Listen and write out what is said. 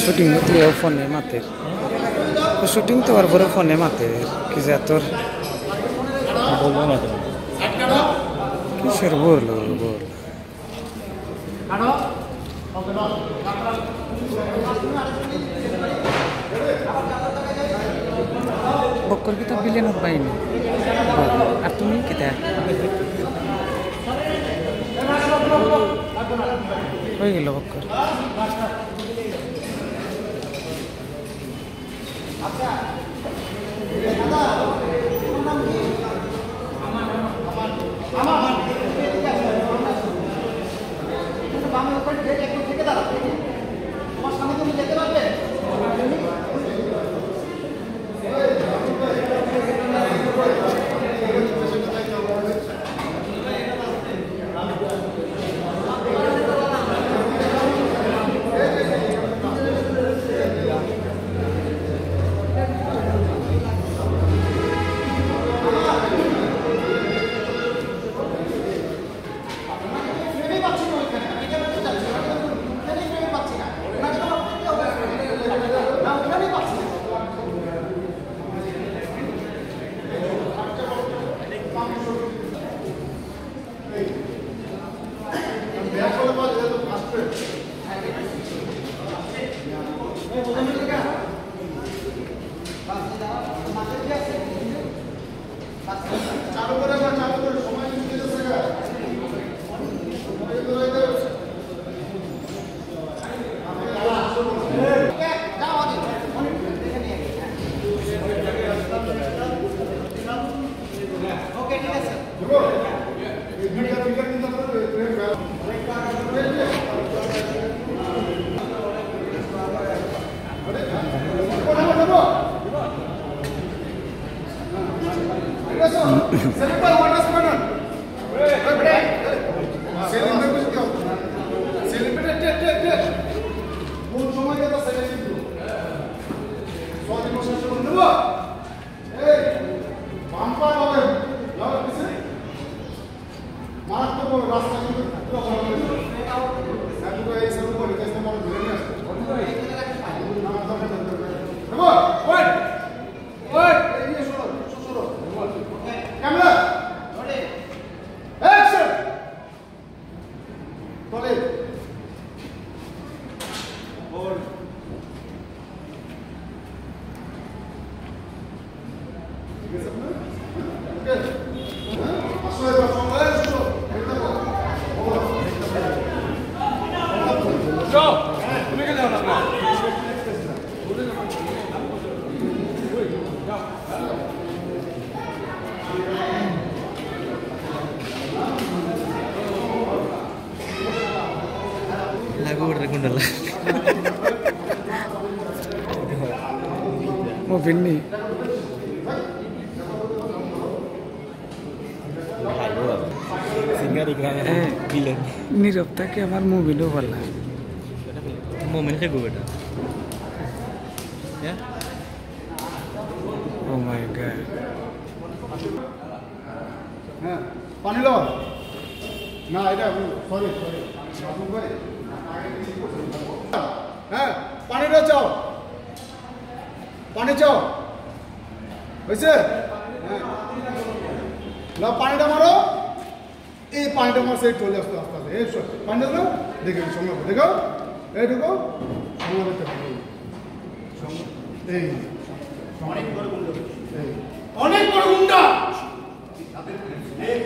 shooting তুই ফোনে মাতে শুটিং তো আর পরে ফোনে মাতে কি যা তোর বলবো না কিসের বললো বল বক্কর কি তো বিলেন পাইনি আর তুমি কেটা হয়ে গেল Bakkar mau bini sehingga dikira bilen ini dokter ke amar mau video wala momen ke gue dah ya oh my god পানি লো না এটা সরি বাথরুম করে হ্যাঁ পানিটা চাও পানি চাও হয়েছে হ্যাঁ না পানিটা মারো এই পানিটা মারো সেই চলে আসতে আস্তে আস্তে এই পানিটা দাও দেখে সঙ্গে দেখো এইটুকু সঙ্গে দেখতে পাবো এই অনেক বড় গুন্ডা এই